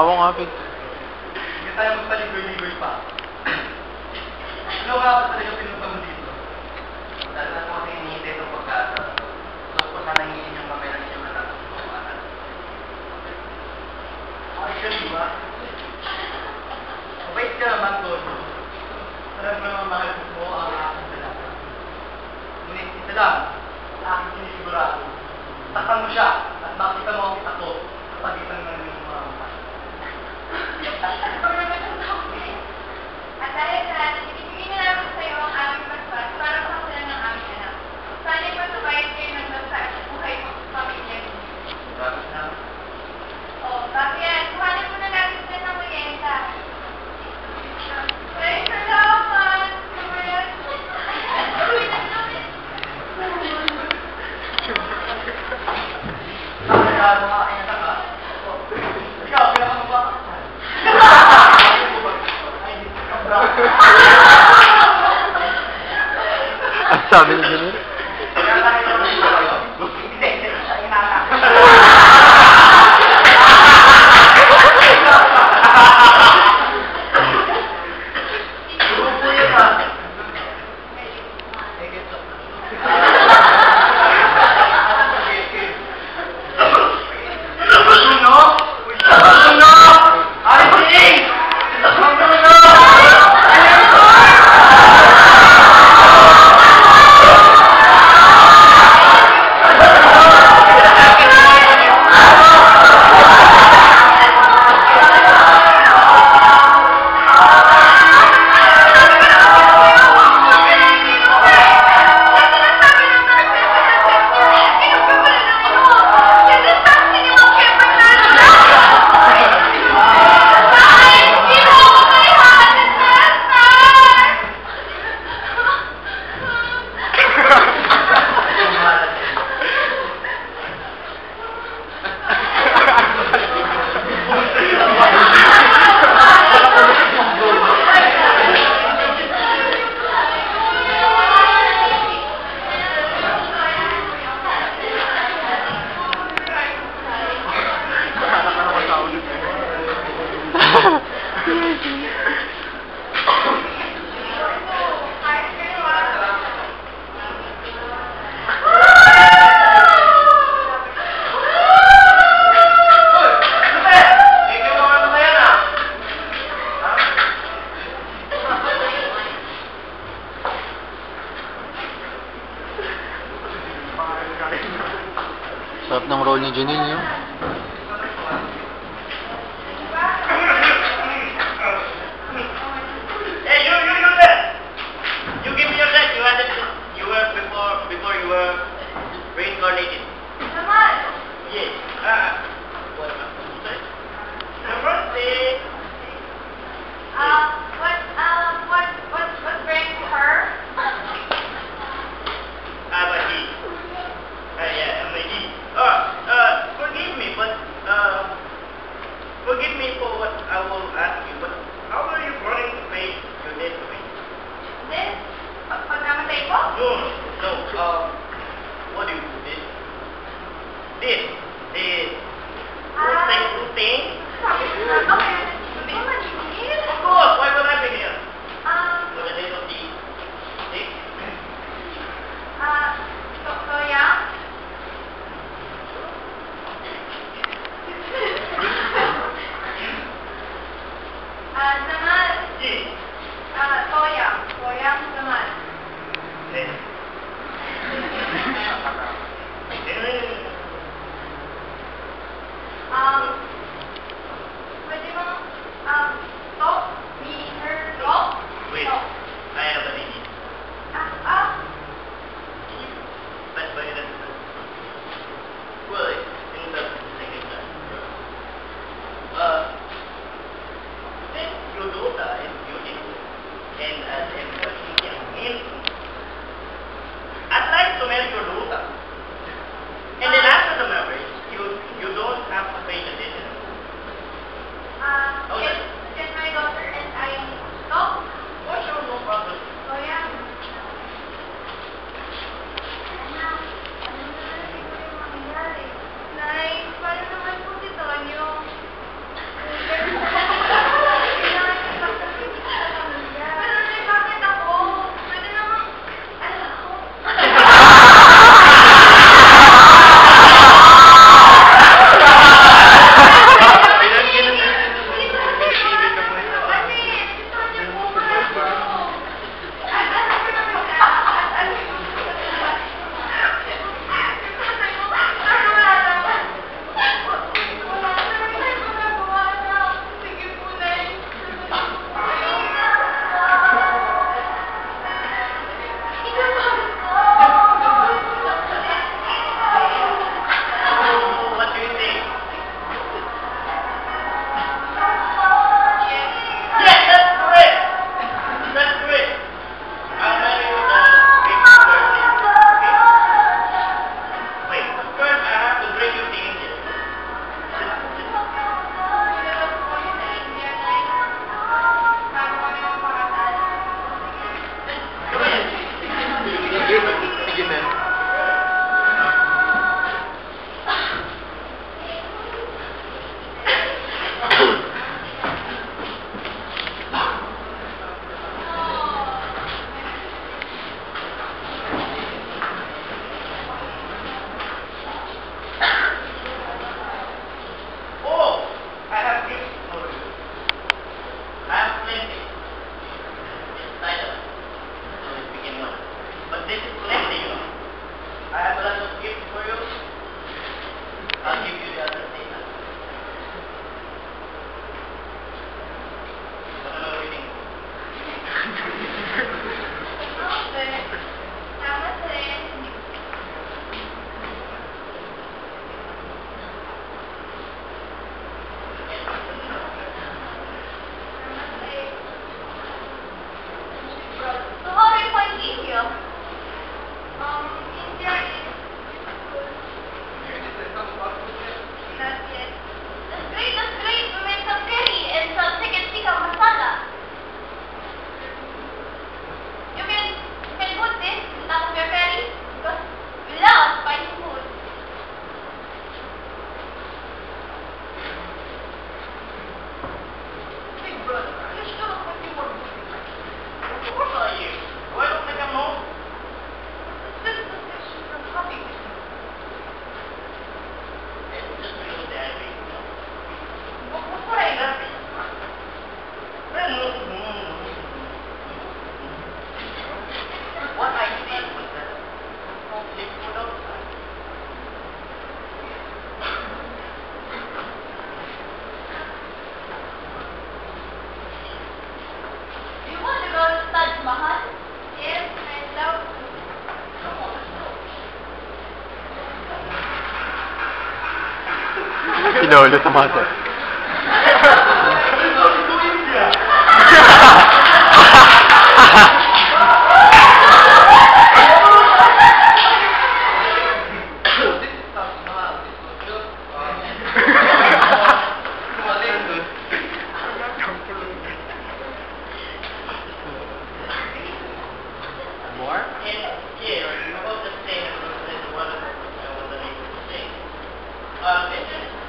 Tawa nga, Pete. Hindi tayo magpaligoy-ligoy pa. Ano nga ba talaga pinunta mo dito? Dahil na po kasi hinihintay itong pagkasa. Gusto ko sana hingin yung kamay ng inyong anak ng kawanan. Actually ba? Mabait ka naman, Todo. Alam mo naman mahal mo ang aking dalaga. Ngunit isa lang, ang aking sinisigurado. Takpan mo siya at makita mo ang ako sa pagitan ng iyong mga mukha. At dahil sa natin, ibigay na namin sa iyo ang aming paspas para makasalan ng aming anak. Sana'y patubayan kayo ng bansa at buhay mo sa pamilya niyo. Grabe na. O, bago yan, kuhanin mo na natin sila ng merienda. Ay, salamat! Nakakalago ka aking anak, ha? Ikaw, pinakamabaka. Ang sabi ni Janine? Sarap ng role ni Janine, yun. Hey, you there! You give me your dress. You were before you were reincarnated. Naman! Yes. What am I supposed to say? Your birthday. What's bringing her? I'm a he. Yeah, I'm a he. Forgive me, but forgive me for what I will ask you. But how are you planning to pay your debt to me? This? Pagkamatay ko? No. What do you do this? This. Two things. Okay. Hindi naman, Janine. Of course. Why would I be here? Um, For the date of the stick. Toya? Naman. Yes. Toya. Toya, naman. Yes. Pinolo sa mata. More?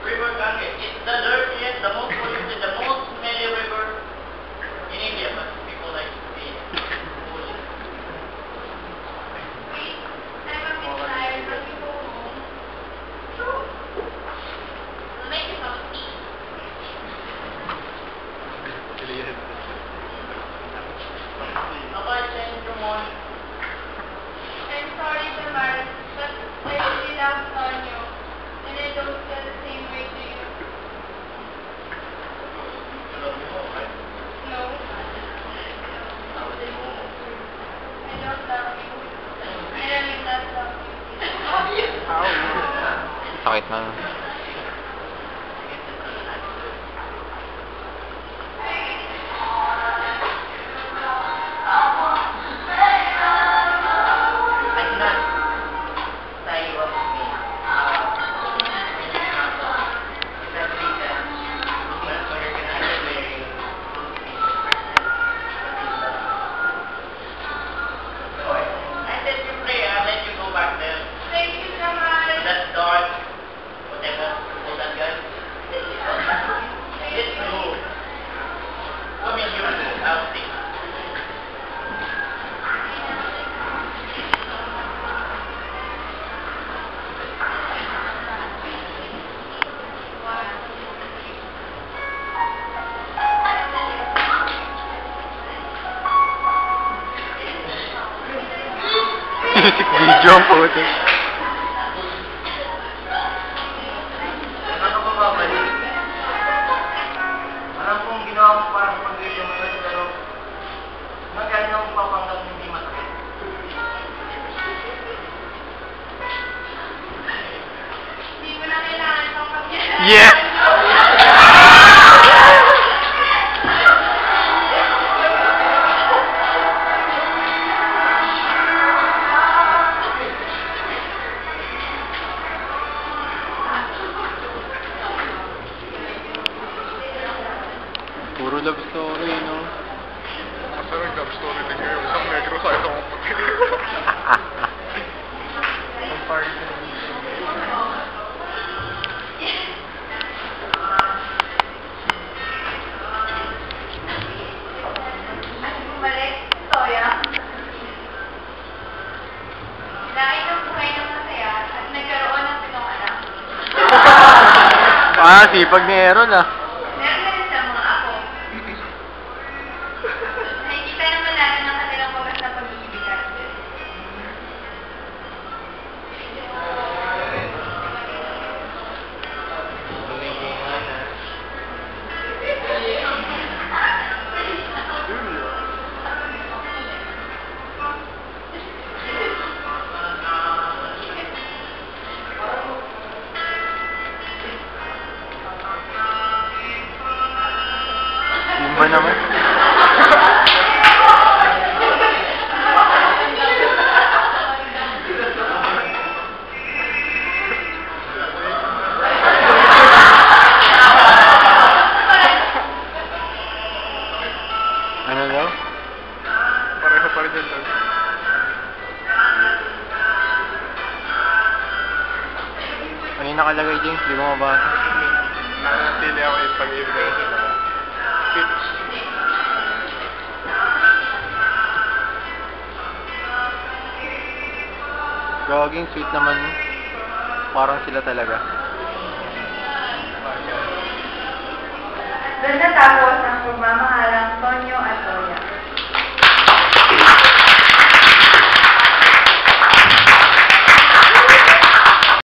River Ganges. It's the dirtiest, the most polluted, the most smelly river in India, but people like to see it. Wait, I'm a bit tired. Let me go home. We'll make you some tea. About change your mind. I'm sorry, Damaris, but I really love Tonyo, and I don't feel the same way to you. No. I don't love you. And I will not love you. Sakit na. I cannot say what it means. That reason, when you're gonna get married, I said you pray, I'll let you go back there. Thank you, Damaris. That's dark. Whatever. All that guy. Let's go. I mean, you go. I'll see. Music video ang puto. ano ka ba babalik? Alam kong ginawa mo parang pag-video mo yun, pero magaling akong papanggap hindi masakit. Hindi mo na kailangan pang pagyalan. Yeah! Puro love story, no? Kasi nag-love story din ngayon. Isang negro sa isang puti. Ang party. Bumalik, Toya. Dahil ang buhay ng masaya at nagkaroon ng pitong anak. Sipag ni Aaron, ah. Meron na rin sa mga ako. Nakikita naman natin ang kanilang wagas na pag-iibigan. Yung ba naman? Ano daw? Pareho pa rin yung love. Ano yung nakalagay, James? Di ko mabasa. Nanatili ako yung pag-ibig na sila. Pitch. Gaging sweet naman. Parang sila talaga. Doon natapos ang pagmamahalang Tonyo